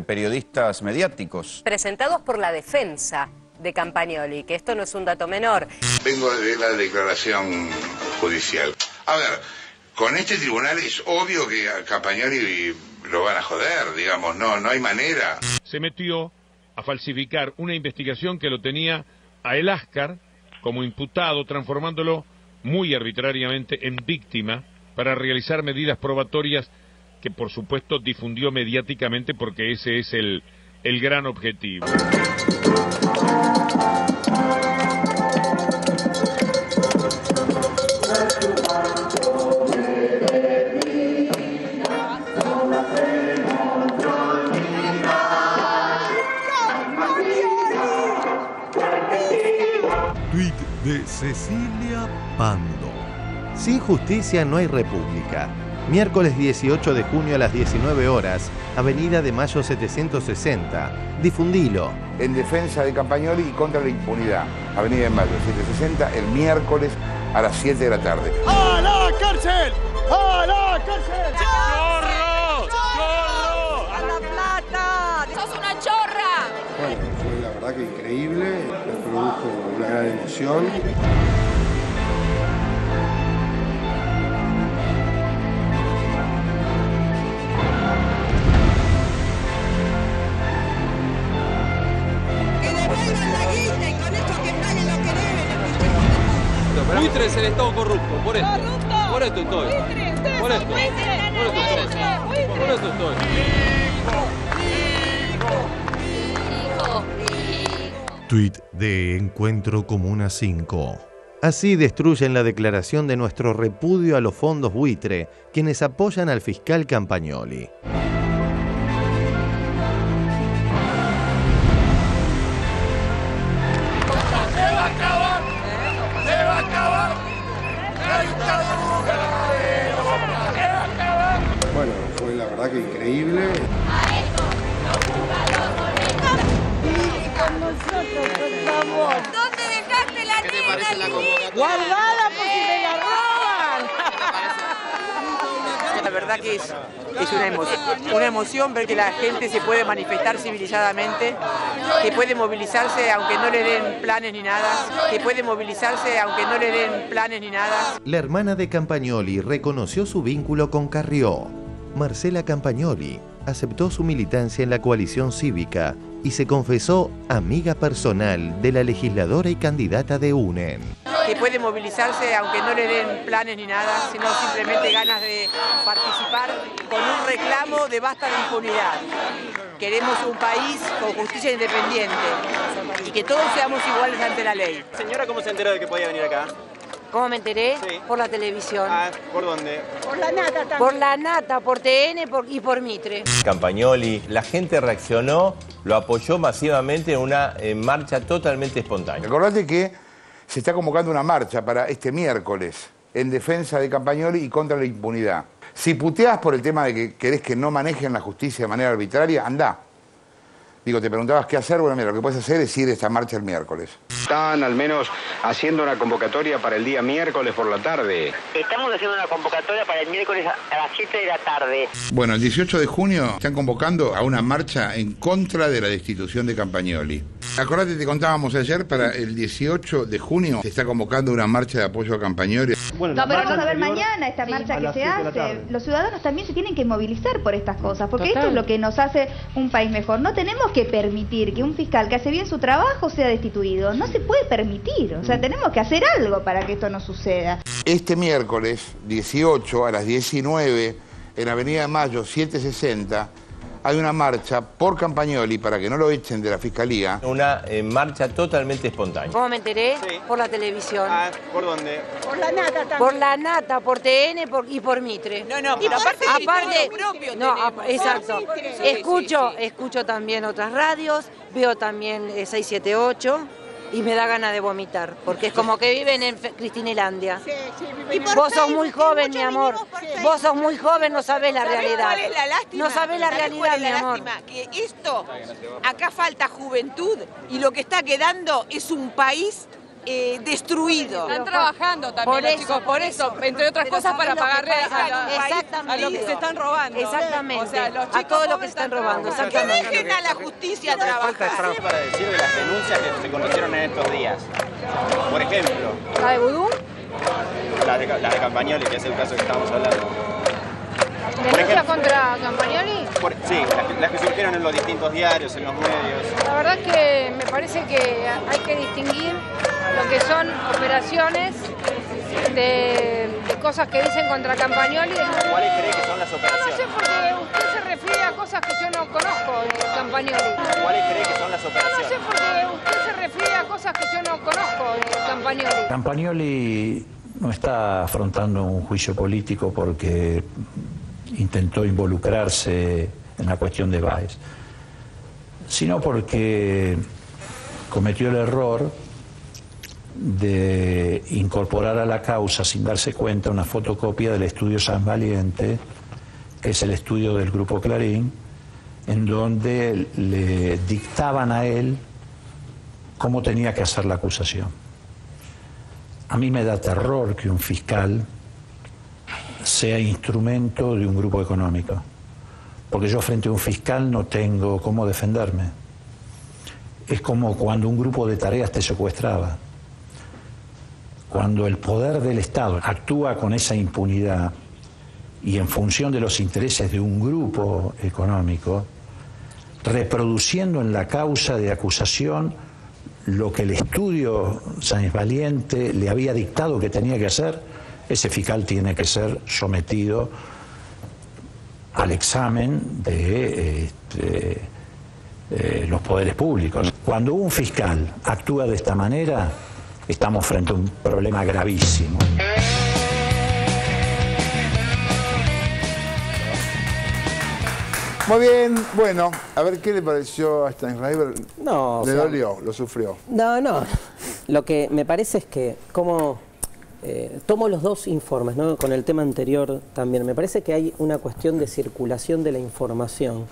periodistas mediáticos. Presentados por la defensa de Campagnoli, que esto no es un dato menor. Vengo de la declaración judicial. A ver, con este tribunal es obvio que a Campagnoli lo van a joder, digamos, no hay manera. Se metió a falsificar una investigación que lo tenía a El Ascar como imputado, transformándolo muy arbitrariamente en víctima para realizar medidas probatorias que por supuesto difundió mediáticamente porque ese es el gran objetivo. Tweet de Cecilia Pando. Sin justicia no hay república. Miércoles 18 de junio a las 19 horas, Avenida de Mayo 760. Difundilo. En defensa de Campagnoli y contra la impunidad. Avenida de Mayo 760, el miércoles a las 7 de la tarde. ¡A la cárcel! ¡A la cárcel! ¡Chorro! ¡Chorro! ¡A La Plata! ¡Sos una chorra! Bueno, fue la verdad que increíble, nos produjo una gran emoción. Que devuelvan la guita y con esto que paguen lo que deben. Buitre es el Estado corrupto, por esto. Por esto estoy. Por esto. Por esto estoy. Tuit de Encuentro Comuna 5. Así destruyen la declaración de nuestro repudio a los fondos buitre, quienes apoyan al fiscal Campagnoli. Bueno, fue la verdad que increíble. ¿Dónde dejaste la ¿Qué te parece la convocatoria? Guardada por si me la roban. La verdad que es una emoción ver que la gente se puede manifestar civilizadamente, que puede movilizarse aunque no le den planes ni nada, La hermana de Campagnoli reconoció su vínculo con Carrió. Marcela Campagnoli aceptó su militancia en la coalición cívica y se confesó amiga personal de la legisladora y candidata de UNEN. que puede movilizarse aunque no le den planes ni nada, sino simplemente ganas de participar con un reclamo de basta de impunidad. Queremos un país con justicia independiente y que todos seamos iguales ante la ley. Señora, ¿cómo se enteró de que podía venir acá? ¿Cómo me enteré? Sí. Por la televisión. Ah, ¿por dónde? Por la Nata también. Por la Nata, por TN y por Mitre. Campagnoli, la gente reaccionó, lo apoyó masivamente en una marcha totalmente espontánea. Acordate que se está convocando una marcha para este miércoles en defensa de Campagnoli y contra la impunidad. Si puteás por el tema de que querés que no manejen la justicia de manera arbitraria, andá. Digo, te preguntabas qué hacer, bueno, mira, lo que puedes hacer es ir a esta marcha el miércoles. Están al menos haciendo una convocatoria para el día miércoles por la tarde. Estamos haciendo una convocatoria para el miércoles a las 7 de la tarde. Bueno, el 18 de junio están convocando a una marcha en contra de la destitución de Campagnoli. Acordate, te contábamos ayer, para el 18 de junio se está convocando una marcha de apoyo a Campagnoli. Bueno, no, pero vamos a ver mañana esta marcha que se hace. Los ciudadanos también se tienen que movilizar por estas cosas, porque esto es lo que nos hace un país mejor. No tenemos que permitir que un fiscal que hace bien su trabajo sea destituido. No se puede permitir. O sea, tenemos que hacer algo para que esto no suceda. Este miércoles 18 a las 19 en Avenida de Mayo 760 hay una marcha por Campagnoli para que no lo echen de la Fiscalía. Una marcha totalmente espontánea. ¿Cómo me enteré? Sí. Por la televisión. Ah, ¿por dónde? Por la Nata también. Por la Nata, por TN y por Mitre. No, pero aparte propio no, tenemos. Exacto. Escucho también otras radios, veo también 678 y me da ganas de vomitar, porque es como que viven en Cristinilandia. Vos sos muy joven, mi amor. Vos sos muy joven, no sabés la realidad. ¿Cuál es la lástima? No sabés la realidad, mi amor. Que esto, acá falta juventud y lo que está quedando es un país destruido. Están trabajando también los chicos, por eso, entre otras cosas, para pagarle a lo que se están robando. Exactamente, o sea, los a todo lo que están robando. Exactamente. Que dejen a la justicia trabajar. Falta para decir de las denuncias que se conocieron en estos días. Por ejemplo, ¿la de Vudú? La de Campagnoli, que es el caso que estamos hablando. ¿Denuncia contra Campagnoli? Sí, las que surgieron en los distintos diarios, en los medios. La verdad es que me parece que hay que distinguir lo que son operaciones de cosas que dicen contra Campagnoli. ¿Cuáles cree que son las operaciones? No sé, porque usted se refiere a cosas que yo no conozco de Campagnoli. ¿Cuáles cree que son las operaciones? No sé, porque usted se refiere a cosas que yo no conozco de Campagnoli. Campagnoli no está afrontando un juicio político porque intentó involucrarse en la cuestión de Baez, sino porque cometió el error de incorporar a la causa sin darse cuenta una fotocopia del estudio San Valiente, que es el estudio del Grupo Clarín, en donde le dictaban a él cómo tenía que hacer la acusación. A mí me da terror que un fiscal sea instrumento de un grupo económico, porque yo frente a un fiscal no tengo cómo defenderme. Es como cuando un grupo de tareas te secuestraba. Cuando el poder del Estado actúa con esa impunidad y en función de los intereses de un grupo económico, reproduciendo en la causa de acusación lo que el estudio Sáenz Valiente le había dictado que tenía que hacer, ese fiscal tiene que ser sometido al examen de los poderes públicos. Cuando un fiscal actúa de esta manera, estamos frente a un problema gravísimo. Muy bien, bueno, a ver qué le pareció a Steinreiber. No, le dolió, lo sufrió. No. Lo que me parece es que como tomo los dos informes, ¿no? Con el tema anterior también. Me parece que hay una cuestión de circulación de la información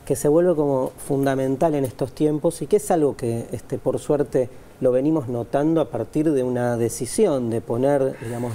que se vuelve como fundamental en estos tiempos y que es algo que por suerte lo venimos notando a partir de una decisión de poner, digamos,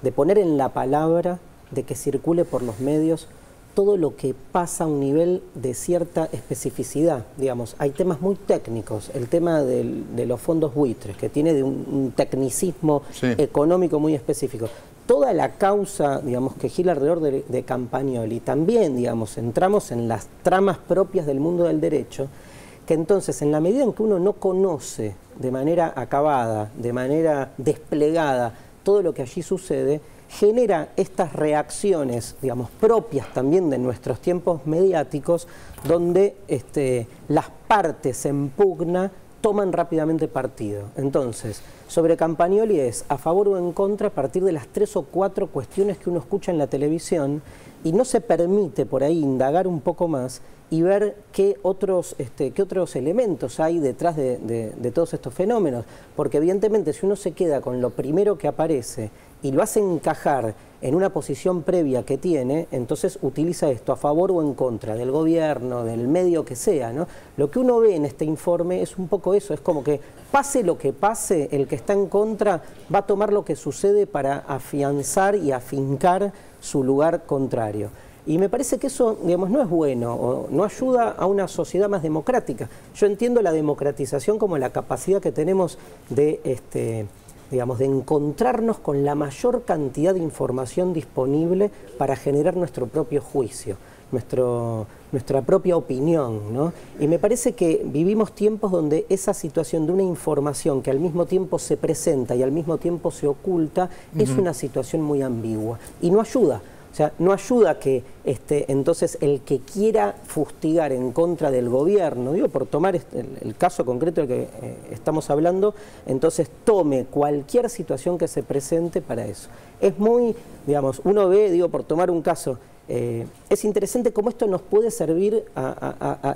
de poner en la palabra, de que circule por los medios todo lo que pasa a un nivel de cierta especificidad. Digamos, hay temas muy técnicos, el tema de los fondos buitres, que tiene de un tecnicismo económico muy específico. Toda la causa, digamos, que gira alrededor de Campagnoli, también, digamos, entramos en las tramas propias del mundo del derecho, que entonces, en la medida en que uno no conoce de manera acabada, de manera desplegada, todo lo que allí sucede, genera estas reacciones, digamos, propias también de nuestros tiempos mediáticos, donde las partes en pugna toman rápidamente partido. Entonces, sobre Campagnoli es a favor o en contra a partir de las 3 o 4 cuestiones que uno escucha en la televisión y no se permite por ahí indagar un poco más y ver qué otros elementos hay detrás de todos estos fenómenos. Porque evidentemente si uno se queda con lo primero que aparece y lo hace encajar en una posición previa que tiene, entonces utiliza esto a favor o en contra del gobierno, del medio que sea, ¿no? Lo que uno ve en este informe es un poco eso, es como que pase lo que pase, el que está en contra va a tomar lo que sucede para afianzar y afincar su lugar contrario. Y me parece que eso, digamos, no es bueno, o no ayuda a una sociedad más democrática. Yo entiendo la democratización como la capacidad que tenemos de, digamos, de encontrarnos con la mayor cantidad de información disponible para generar nuestro propio juicio, nuestra propia opinión, ¿no? Y me parece que vivimos tiempos donde esa situación de una información que al mismo tiempo se presenta y al mismo tiempo se oculta es una situación muy ambigua y no ayuda. O sea, no ayuda que entonces el que quiera fustigar en contra del gobierno, digo, por tomar el caso concreto del que estamos hablando, entonces tome cualquier situación que se presente para eso. Es muy, digamos, uno ve, digo, por tomar un caso, es interesante cómo esto nos puede servir,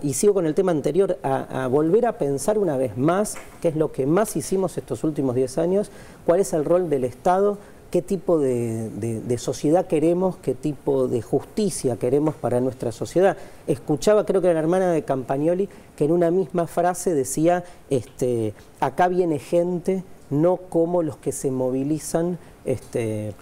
y sigo con el tema anterior, a volver a pensar una vez más, qué es lo que más hicimos estos últimos 10 años, cuál es el rol del Estado, qué tipo de sociedad queremos, qué tipo de justicia queremos para nuestra sociedad. Escuchaba, creo que era la hermana de Campagnoli, que en una misma frase decía, acá viene gente, no como los que se movilizan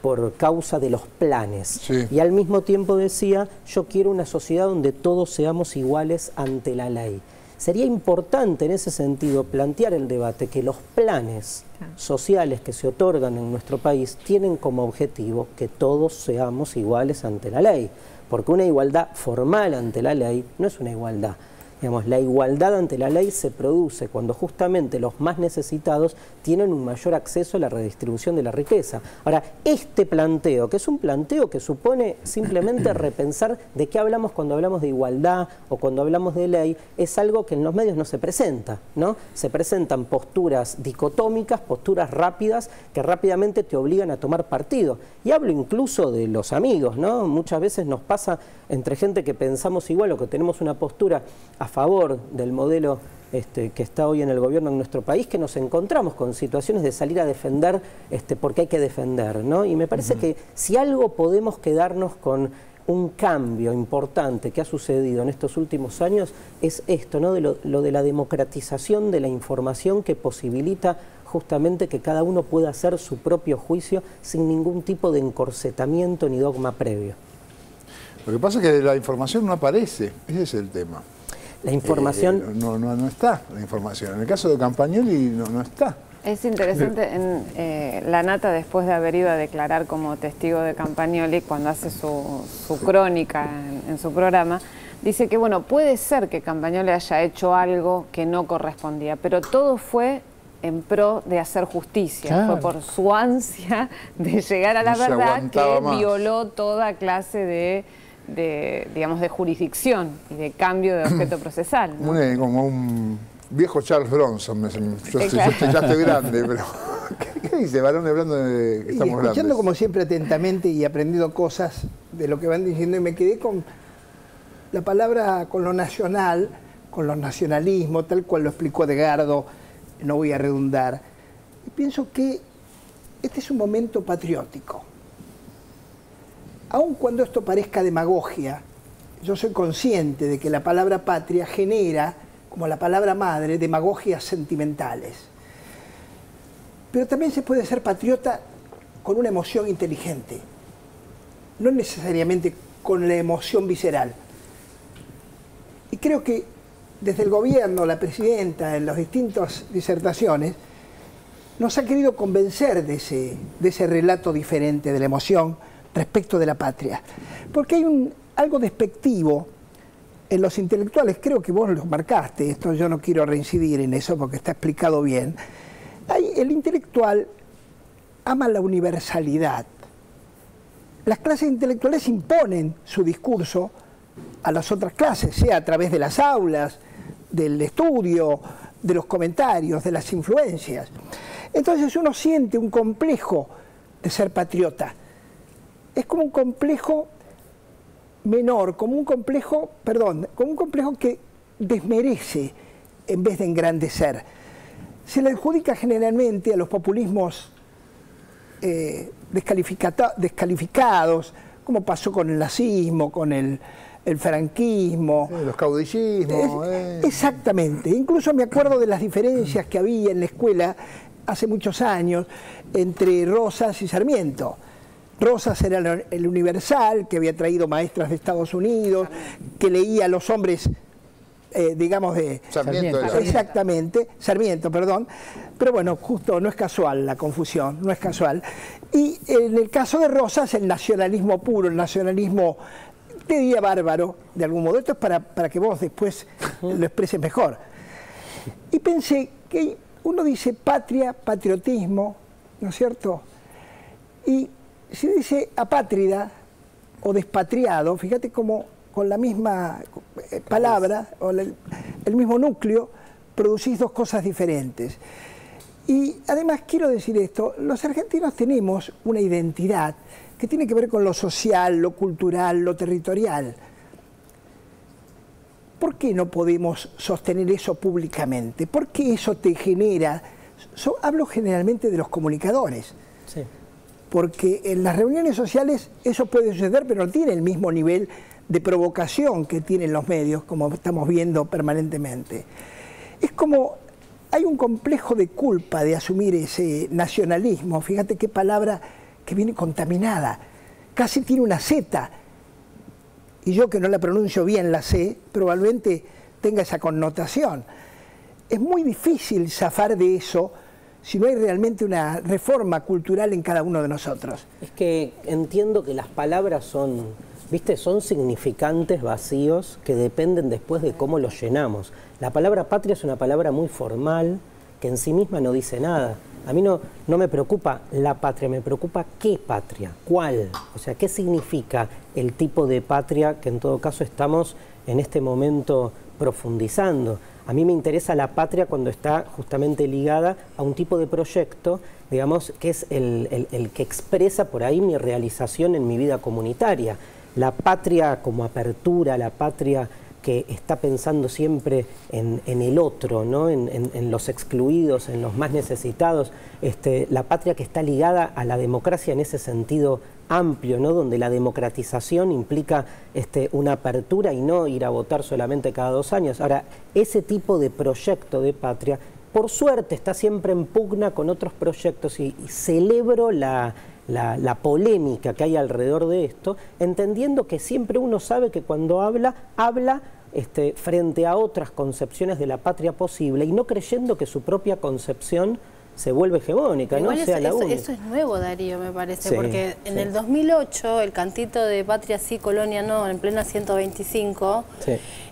por causa de los planes. Sí. Y al mismo tiempo decía, yo quiero una sociedad donde todos seamos iguales ante la ley. Sería importante en ese sentido plantear el debate que los planes sociales que se otorgan en nuestro país tienen como objetivo que todos seamos iguales ante la ley, porque una igualdad formal ante la ley no es una igualdad. Digamos, la igualdad ante la ley se produce cuando justamente los más necesitados tienen un mayor acceso a la redistribución de la riqueza. Ahora, este planteo, que es un planteo que supone simplemente repensar de qué hablamos cuando hablamos de igualdad o cuando hablamos de ley, es algo que en los medios no se presenta, ¿no? Se presentan posturas dicotómicas, posturas rápidas, que rápidamente te obligan a tomar partido. Y hablo incluso de los amigos, ¿no? Muchas veces nos pasa entre gente que pensamos igual o que tenemos una postura a favor del modelo que está hoy en el gobierno en nuestro país, que nos encontramos con situaciones de salir a defender porque hay que defender, ¿no? Y me parece que si algo podemos quedarnos con un cambio importante que ha sucedido en estos últimos años es esto, ¿no? De lo de la democratización de la información que posibilita justamente que cada uno pueda hacer su propio juicio sin ningún tipo de encorsetamiento ni dogma previo. Lo que pasa es que la información no aparece, ese es el tema. La información... no está la información. En el caso de Campagnoli no está. Es interesante, la Nata, después de haber ido a declarar como testigo de Campagnoli, cuando hace su crónica en su programa, dice que, bueno, puede ser que Campagnoli haya hecho algo que no correspondía, pero todo fue en pro de hacer justicia, Claro. fue por su ansia de llegar a la No se verdad aguantaba que más. violó toda clase de, digamos, de jurisdicción y de cambio de objeto procesal, ¿no? Como un viejo Charles Bronson. Yo ya estoy grande, pero ¿qué dice Barón hablando de que Y estamos escuchando grandes? como siempre atentamente y aprendiendo cosas de lo que van diciendo, y me quedé con la palabra, con lo nacional, con los nacionalismos, tal cual lo explicó Edgardo, no voy a redundar. Y pienso que este es un momento patriótico. Aun cuando esto parezca demagogia, yo soy consciente de que la palabra patria genera, como la palabra madre, demagogias sentimentales. Pero también se puede ser patriota con una emoción inteligente, no necesariamente con la emoción visceral. Y creo que desde el gobierno, la presidenta, en las distintas disertaciones, nos ha querido convencer de ese relato diferente de la emoción respecto de la patria. Porque hay algo despectivo en los intelectuales, creo que vos lo marcaste, esto yo no quiero reincidir en eso porque está explicado bien. El intelectual ama la universalidad. Las clases intelectuales imponen su discurso a las otras clases, sea a través de las aulas, del estudio, de los comentarios, de las influencias. Entonces uno siente un complejo de ser patriota. Es como un complejo menor, como un complejo que desmerece en vez de engrandecer. Se le adjudica generalmente a los populismos descalificados, como pasó con el nazismo, con el franquismo. Los caudillismos. Exactamente. Incluso me acuerdo de las diferencias que había en la escuela hace muchos años entre Rosas y Sarmiento. Rosas era el universal, que había traído maestras de Estados Unidos, que leía a los hombres, digamos, de... Sarmiento. Exactamente, Sarmiento, perdón. Pero bueno, justo no es casual la confusión, no es casual. Y en el caso de Rosas, el nacionalismo puro, el nacionalismo, te diría bárbaro, de algún modo. Esto es para que vos después lo expreses mejor. Y pensé que uno dice patria, patriotismo, ¿no es cierto? Y si dice apátrida o despatriado, fíjate cómo con la misma palabra o el mismo núcleo producís dos cosas diferentes. Y además quiero decir esto, los argentinos tenemos una identidad que tiene que ver con lo social, lo cultural, lo territorial. ¿Por qué no podemos sostener eso públicamente? ¿Por qué eso te genera? Hablo generalmente de los comunicadores. Sí. Porque en las reuniones sociales eso puede suceder, pero no tiene el mismo nivel de provocación que tienen los medios, como estamos viendo permanentemente. Es como hay un complejo de culpa de asumir ese nacionalismo. Fíjate qué palabra que viene contaminada, casi tiene una Z, y yo que no la pronuncio bien la C, probablemente tenga esa connotación. Es muy difícil zafar de eso si no hay realmente una reforma cultural en cada uno de nosotros. Es que entiendo que las palabras son, ¿viste? Son significantes vacíos que dependen después de cómo los llenamos. La palabra patria es una palabra muy formal que en sí misma no dice nada. A mí no me preocupa la patria, me preocupa qué patria, cuál, o sea, qué significa el tipo de patria que en todo caso estamos en este momento profundizando. A mí me interesa la patria cuando está justamente ligada a un tipo de proyecto, digamos, que es el que expresa por ahí mi realización en mi vida comunitaria. La patria como apertura, la patria que está pensando siempre en el otro, ¿no? en los excluidos, en los más necesitados, la patria que está ligada a la democracia en ese sentido amplio, ¿no? Donde la democratización implica una apertura y no ir a votar solamente cada 2 años. Ahora, ese tipo de proyecto de patria, por suerte, está siempre en pugna con otros proyectos y celebro la polémica que hay alrededor de esto, entendiendo que siempre uno sabe que cuando habla frente a otras concepciones de la patria posible y no creyendo que su propia concepción se vuelve hegemónica, igual no sea la única. Eso es nuevo, Darío, me parece, Sí, porque en el 2008 el cantito de Patria sí, Colonia no, en plena 125,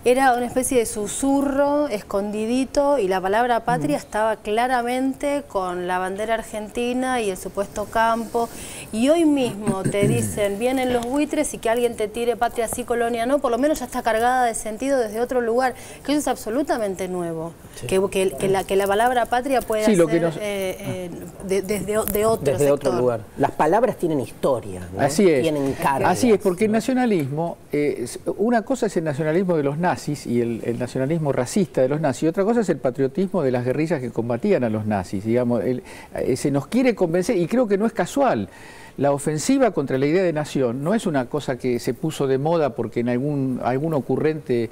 era una especie de susurro escondidito y la palabra patria estaba claramente con la bandera argentina y el supuesto campo. Y hoy mismo te dicen, vienen los buitres y que alguien te tire Patria sí, Colonia no, por lo menos ya está cargada de sentido desde otro lugar, que eso es absolutamente nuevo. Que la palabra patria puede ser desde otro lugar. Las palabras tienen historia, ¿no? Así es. Tienen carga. Así es, porque el nacionalismo, una cosa es el nacionalismo de los nazis y el nacionalismo racista de los nazis, y otra cosa es el patriotismo de las guerrillas que combatían a los nazis. Digamos, se nos quiere convencer, y creo que no es casual. La ofensiva contra la idea de nación no es una cosa que se puso de moda porque en algún ocurrente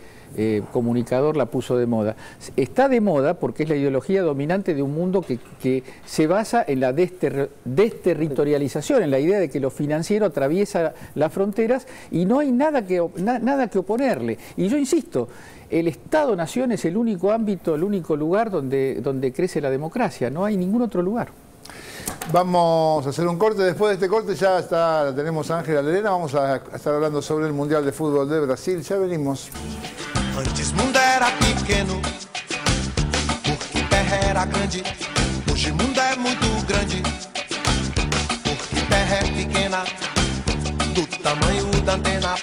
comunicador la puso de moda. Está de moda porque es la ideología dominante de un mundo que se basa en la desterritorialización, en la idea de que lo financiero atraviesa las fronteras y no hay nada que oponerle. Y yo insisto, el Estado-Nación es el único ámbito, el único lugar donde crece la democracia, no hay ningún otro lugar. Vamos a hacer un corte, después de este corte ya tenemos a Ángela Lerena, vamos a estar hablando sobre el Mundial de Fútbol de Brasil, ya venimos. Antes mundo era pequeno, porque terra era grande. Hoje mundo é muito grande, porque terra é pequena, do tamanho da antena.